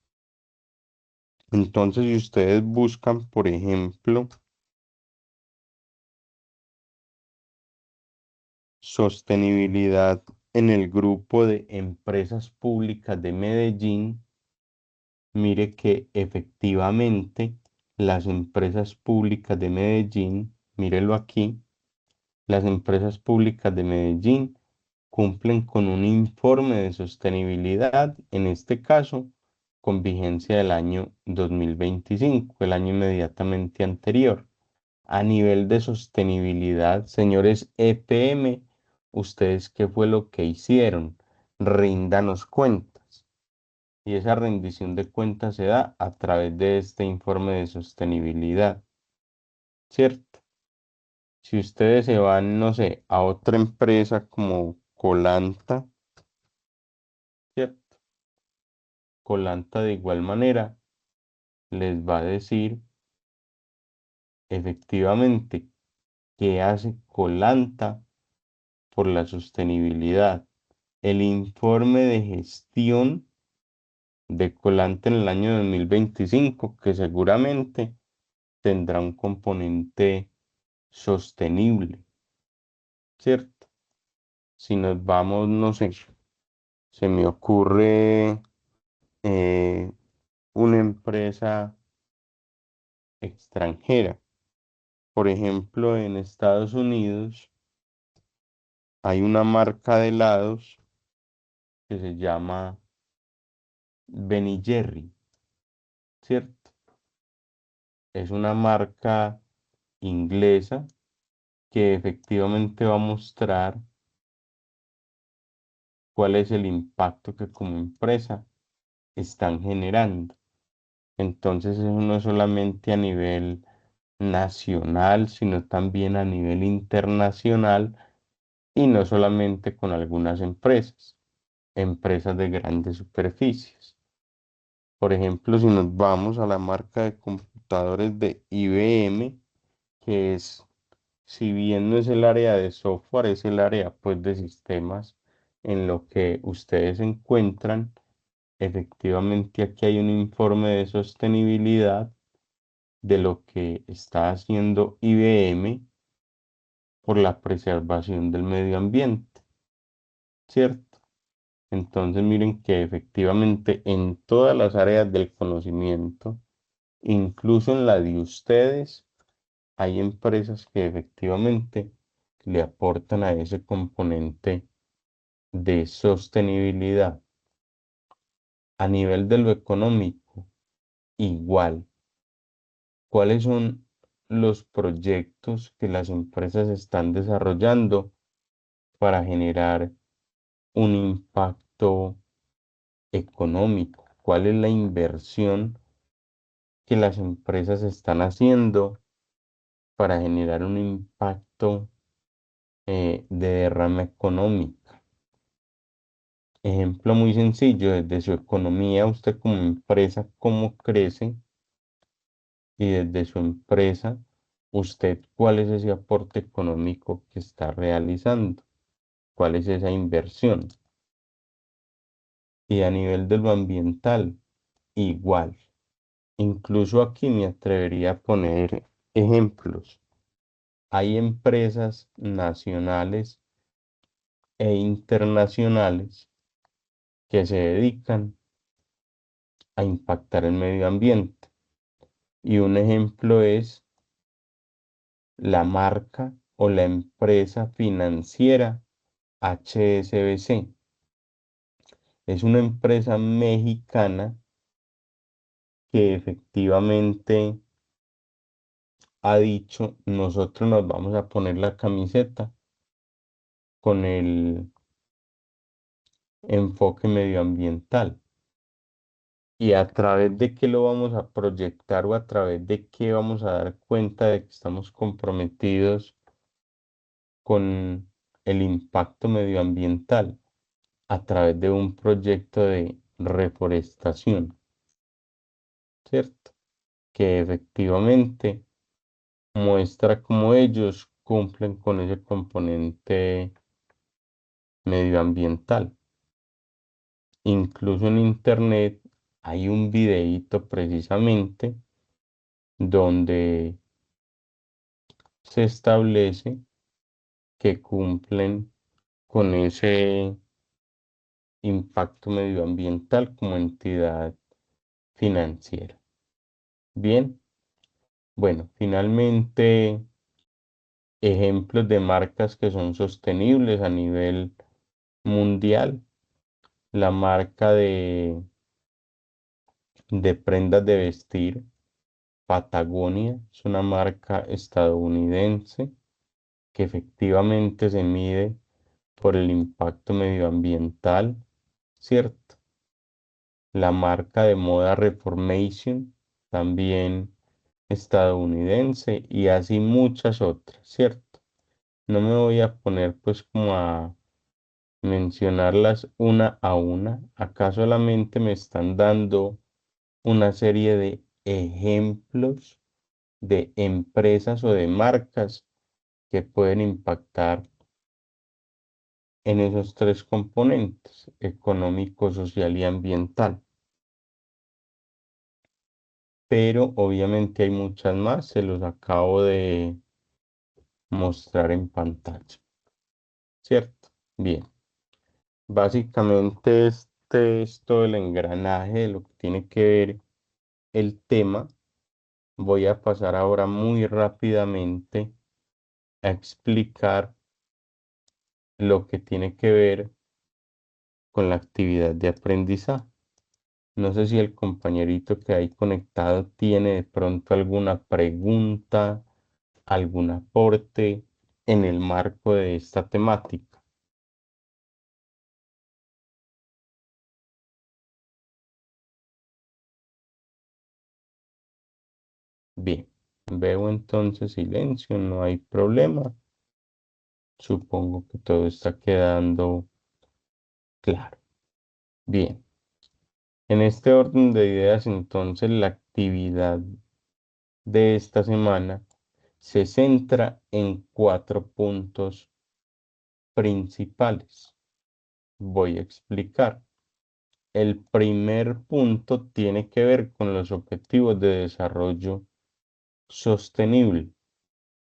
Entonces, si ustedes buscan, por ejemplo, sostenibilidad en el grupo de empresas públicas de Medellín, mire que efectivamente las empresas públicas de Medellín, mírelo aquí, las empresas públicas de Medellín cumplen con un informe de sostenibilidad, en este caso, con vigencia del año 2025, el año inmediatamente anterior. A nivel de sostenibilidad, señores EPM, ¿ustedes qué fue lo que hicieron? Ríndanos cuentas. Y esa rendición de cuentas se da a través de este informe de sostenibilidad, ¿cierto? Si ustedes se van, no sé, a otra empresa como Colanta, ¿cierto? Colanta de igual manera les va a decir efectivamente qué hace Colanta por la sostenibilidad. El informe de gestión de Colanta en el año 2025, que seguramente tendrá un componente sostenible, ¿cierto? Si nos vamos, no sé, se me ocurre eh, una empresa extranjera. Por ejemplo, en Estados Unidos hay una marca de helados que se llama Ben Jerry, ¿cierto? Es una marca inglesa que efectivamente va a mostrar cuál es el impacto que como empresa están generando. Entonces eso no es solamente a nivel nacional, sino también a nivel internacional y no solamente con algunas empresas, empresas de grandes superficies. Por ejemplo, si nos vamos a la marca de computadores de IBM, que es, si bien no es el área de software, es el área pues de sistemas en lo que ustedes encuentran. Efectivamente, aquí hay un informe de sostenibilidad de lo que está haciendo IBM por la preservación del medio ambiente, ¿cierto? Entonces miren que efectivamente en todas las áreas del conocimiento, incluso en la de ustedes, hay empresas que efectivamente le aportan a ese componente de sostenibilidad. A nivel de lo económico, igual. ¿Cuáles son los proyectos que las empresas están desarrollando para generar un impacto económico? ¿Cuál es la inversión que las empresas están haciendo para generar un impacto de derrama económica? Ejemplo muy sencillo, desde su economía, usted como empresa, ¿cómo crece? Y desde su empresa, usted, ¿cuál es ese aporte económico que está realizando? ¿Cuál es esa inversión? Y a nivel de lo ambiental, igual. Incluso aquí me atrevería a poner ejemplos. Hay empresas nacionales e internacionales que se dedican a impactar el medio ambiente. Y un ejemplo es la marca o la empresa financiera HSBC. Es una empresa mexicana que efectivamente ha dicho, nosotros nos vamos a poner la camiseta con el enfoque medioambiental. ¿Y a través de qué lo vamos a proyectar o a través de qué vamos a dar cuenta de que estamos comprometidos con el impacto medioambiental? A través de un proyecto de reforestación, ¿cierto? Que efectivamente muestra cómo ellos cumplen con ese componente medioambiental. Incluso en internet hay un videíto precisamente donde se establece que cumplen con ese impacto medioambiental como entidad financiera. Bien, bueno, finalmente ejemplos de marcas que son sostenibles a nivel mundial. La marca de prendas de vestir Patagonia es una marca estadounidense que efectivamente se mide por el impacto medioambiental, ¿cierto? La marca de moda Reformation, también estadounidense, y así muchas otras, ¿cierto? No me voy a poner pues como a mencionarlas una a una. Acá solamente me están dando una serie de ejemplos de empresas o de marcas que pueden impactar en esos tres componentes, económico, social y ambiental. Pero obviamente hay muchas más, se los acabo de mostrar en pantalla, ¿cierto? Bien, básicamente este es todo el engranaje de lo que tiene que ver el tema. Voy a pasar ahora muy rápidamente a explicar lo que tiene que ver con la actividad de aprendizaje. No sé si el compañerito que hay conectado tiene de pronto alguna pregunta, algún aporte en el marco de esta temática. Bien, veo entonces silencio, no hay problema. Supongo que todo está quedando claro. Bien, en este orden de ideas, entonces la actividad de esta semana se centra en cuatro puntos principales. Voy a explicar. El primer punto tiene que ver con los objetivos de desarrollo sostenible.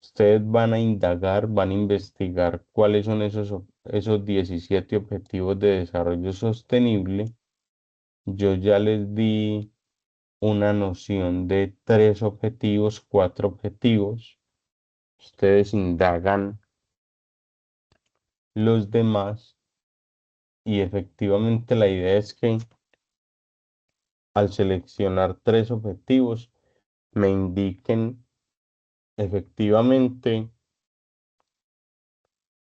Ustedes van a indagar, van a investigar cuáles son esos 17 objetivos de desarrollo sostenible. Yo ya les di una noción de tres objetivos, cuatro objetivos. Ustedes indagan los demás y efectivamente la idea es que al seleccionar tres objetivos me indiquen efectivamente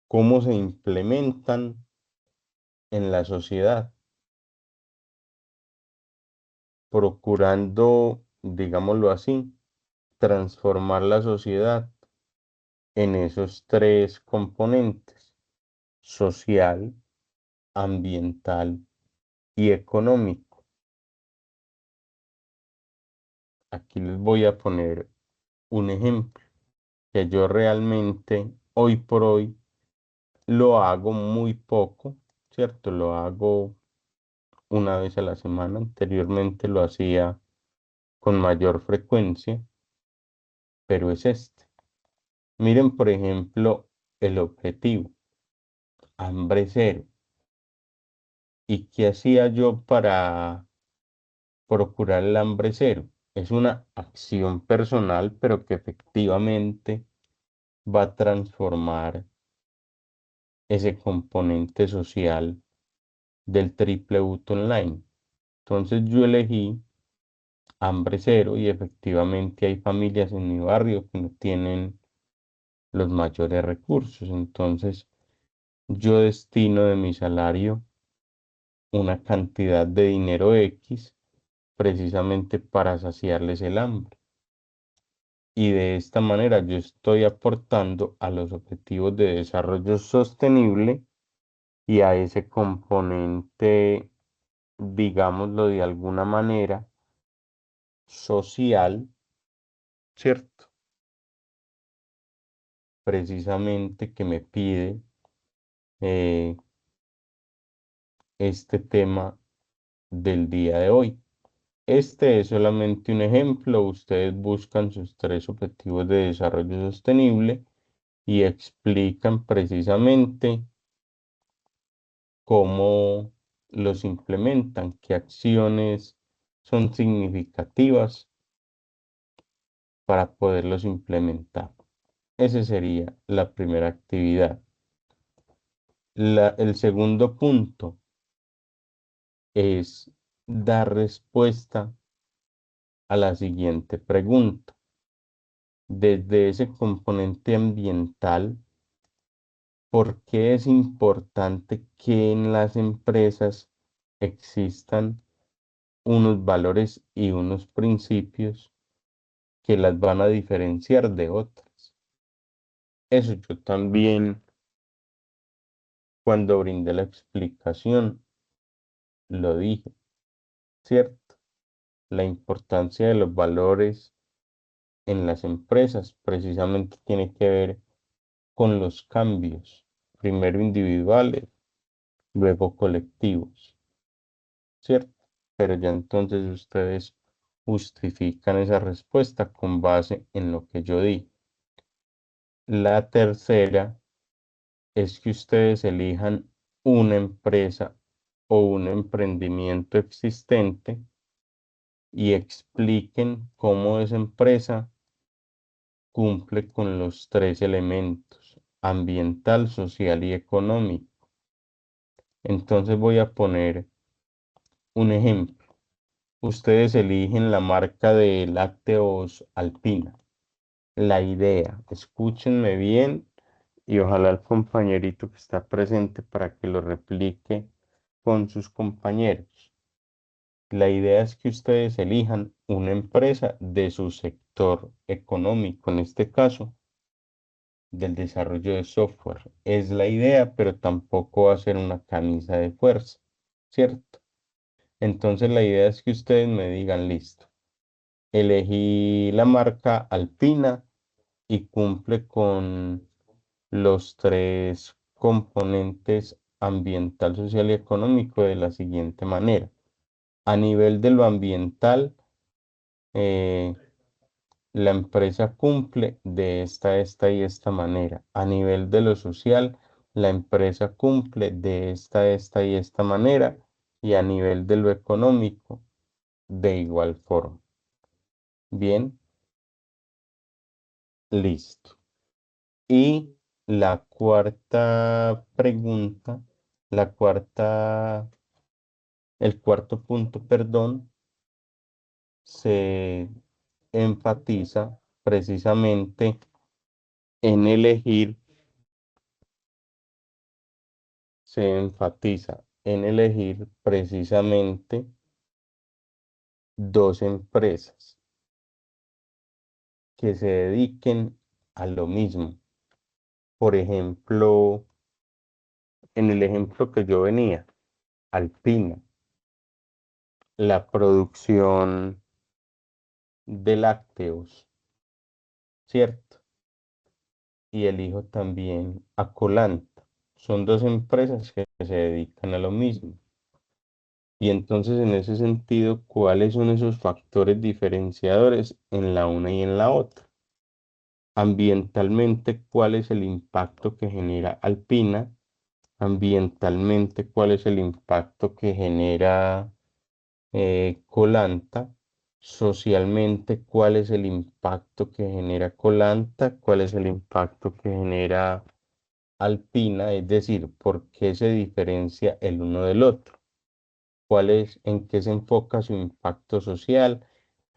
cómo se implementan en la sociedad, procurando, digámoslo así, transformar la sociedad en esos tres componentes: social, ambiental y económico. Aquí les voy a poner un ejemplo que yo realmente hoy por hoy lo hago muy poco, ¿cierto? Lo hago una vez a la semana. Anteriormente lo hacía con mayor frecuencia, pero es este. Miren, por ejemplo, el objetivo, hambre cero. ¿Y qué hacía yo para procurar el hambre cero? Es una acción personal, pero que efectivamente va a transformar ese componente social del triple UTE online. Entonces yo elegí hambre cero y efectivamente hay familias en mi barrio que no tienen los mayores recursos. Entonces yo destino de mi salario una cantidad de dinero X precisamente para saciarles el hambre. Y de esta manera yo estoy aportando a los objetivos de desarrollo sostenible y a ese componente digámoslo de alguna manera, social, ¿cierto? Precisamente que me pide eh, este tema del día de hoy. Este es solamente un ejemplo. Ustedes buscan sus tres objetivos de desarrollo sostenible y explican precisamente cómo los implementan, qué acciones son significativas para poderlos implementar. Esa sería la primera actividad. El segundo punto es dar respuesta a la siguiente pregunta. Desde ese componente ambiental, ¿por qué es importante que en las empresas existan unos valores y unos principios que las van a diferenciar de otras? Eso yo también, cuando brindé la explicación, lo dije, ¿cierto? La importancia de los valores en las empresas precisamente tiene que ver con los cambios, primero individuales, luego colectivos, ¿cierto? Pero ya entonces ustedes justifican esa respuesta con base en lo que yo di. La tercera es que ustedes elijan una empresa o un emprendimiento existente y expliquen cómo esa empresa cumple con los tres elementos: ambiental, social y económico. Entonces voy a poner un ejemplo. Ustedes eligen la marca de lácteos Alpina. La idea, escúchenme bien y ojalá el compañerito que está presente para que lo replique con sus compañeros. La idea es que ustedes elijan una empresa de su sector económico, en este caso, del desarrollo de software. Es la idea, pero tampoco va a ser una camisa de fuerza, ¿cierto? Entonces la idea es que ustedes me digan, listo, elegí la marca Alpina y cumple con los tres componentes ambiental, social y económico de la siguiente manera. A nivel de lo ambiental, eh, la empresa cumple de esta y esta manera. A nivel de lo social, la empresa cumple de esta y esta manera. Y a nivel de lo económico, de igual forma. Bien, listo. Y la cuarta pregunta, la cuarta, el cuarto punto, perdón, se enfatiza precisamente en elegir, se enfatiza en elegir precisamente dos empresas que se dediquen a lo mismo. Por ejemplo, en el ejemplo que yo venía, Alpina, la producción de lácteos, ¿cierto? Y elijo también a Colanta. Son dos empresas que se dedican a lo mismo. Y entonces, en ese sentido, ¿cuáles son esos factores diferenciadores en la una y en la otra? Ambientalmente, ¿cuál es el impacto que genera Alpina? Ambientalmente, ¿cuál es el impacto que genera Colanta? Socialmente, ¿cuál es el impacto que genera Colanta? ¿Cuál es el impacto que genera Alpina? Es decir, ¿por qué se diferencia el uno del otro? ¿Cuál es, en qué se enfoca su impacto social?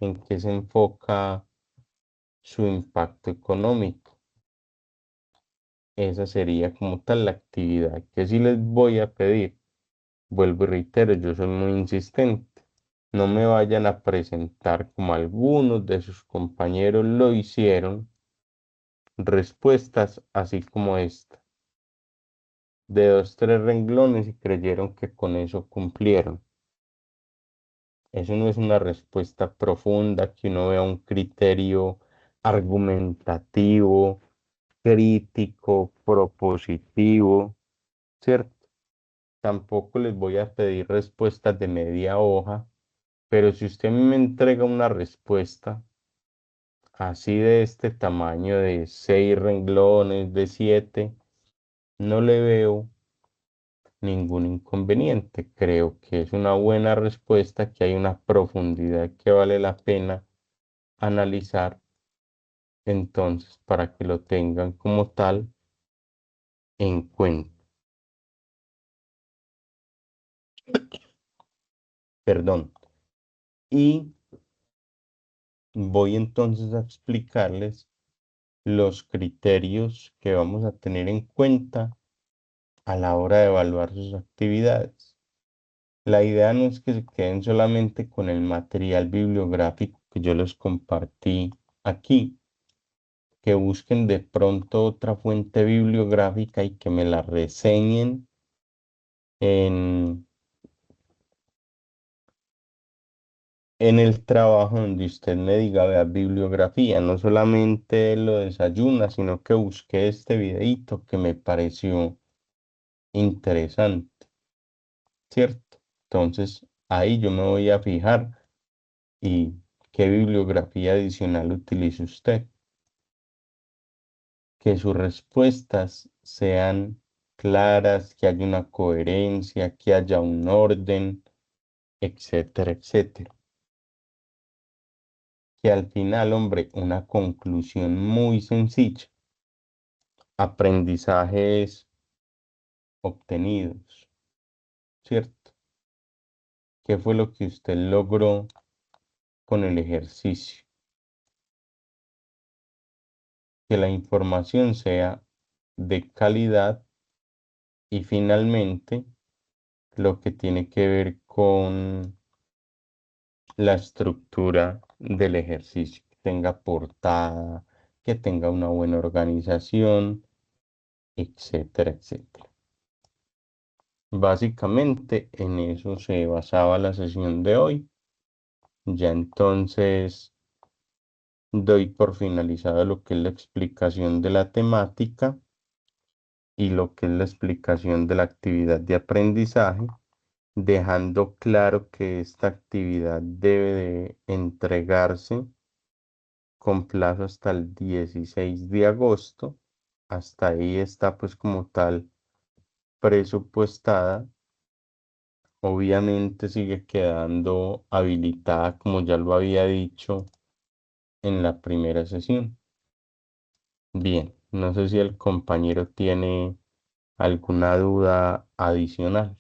¿En qué se enfoca su impacto económico? Esa sería como tal la actividad que sí les voy a pedir. Vuelvo y reitero, yo soy muy insistente. No me vayan a presentar como algunos de sus compañeros lo hicieron, respuestas así como esta, de dos, tres renglones y creyeron que con eso cumplieron. Eso no es una respuesta profunda, que uno vea un criterio argumentativo, crítico, propositivo, ¿cierto? Tampoco les voy a pedir respuestas de media hoja, pero si usted a mí me entrega una respuesta así de este tamaño, de 6 renglones, de 7, no le veo ningún inconveniente. Creo que es una buena respuesta, que hay una profundidad que vale la pena analizar, entonces para que lo tengan como tal en cuenta. Perdón. Y voy entonces a explicarles los criterios que vamos a tener en cuenta a la hora de evaluar sus actividades. La idea no es que se queden solamente con el material bibliográfico que yo les compartí aquí, que busquen de pronto otra fuente bibliográfica y que me la reseñen en, en el trabajo donde usted me diga, vea, bibliografía, no solamente lo desayuna, sino que busqué este videíto que me pareció interesante, ¿cierto? Entonces, ahí yo me voy a fijar y qué bibliografía adicional utiliza usted. Que sus respuestas sean claras, que haya una coherencia, que haya un orden, etcétera, etcétera. Que al final, hombre, una conclusión muy sencilla. Aprendizajes obtenidos, ¿cierto? ¿Qué fue lo que usted logró con el ejercicio? Que la información sea de calidad y finalmente lo que tiene que ver con la estructura del ejercicio, que tenga portada, que tenga una buena organización, etcétera, etcétera. Básicamente en eso se basaba la sesión de hoy. Ya entonces doy por finalizado lo que es la explicación de la temática y lo que es la explicación de la actividad de aprendizaje, dejando claro que esta actividad debe de entregarse con plazo hasta el 16 de agosto. Hasta ahí está pues como tal presupuestada. Obviamente sigue quedando habilitada, como ya lo había dicho en la primera sesión. Bien, no sé si el compañero tiene alguna duda adicional.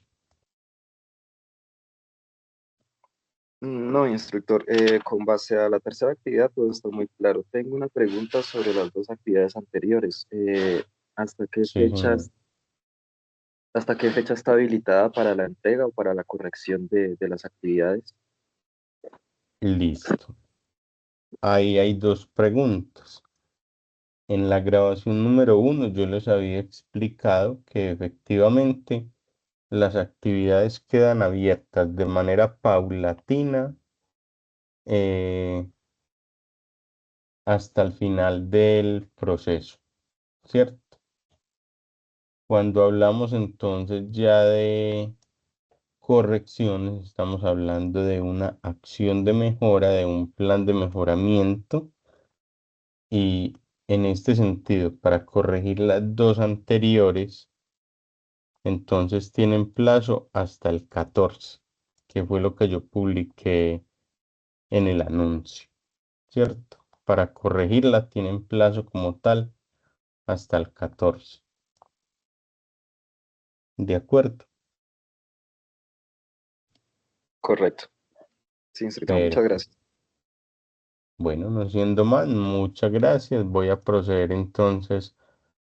No, instructor, con base a la tercera actividad todo está muy claro. Tengo una pregunta sobre las dos actividades anteriores. ¿Hasta qué Sí, señor. fechas, hasta qué fecha está habilitada para la entrega o para la corrección de las actividades? Listo. Ahí hay dos preguntas. En la grabación número 1 yo les había explicado que efectivamente las actividades quedan abiertas de manera paulatina hasta el final del proceso, ¿cierto? Cuando hablamos entonces ya de correcciones, estamos hablando de una acción de mejora, de un plan de mejoramiento y en este sentido, para corregir las dos anteriores, entonces tienen plazo hasta el 14, que fue lo que yo publiqué en el anuncio, ¿cierto? Para corregirla tienen plazo como tal hasta el 14. ¿De acuerdo? Correcto. Sí, instructor, muchas Perfecto. gracias. Bueno, no siendo más, muchas gracias. Voy a proceder entonces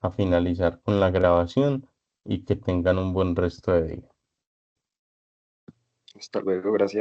a finalizar con la grabación y que tengan un buen resto de día. Hasta luego, gracias.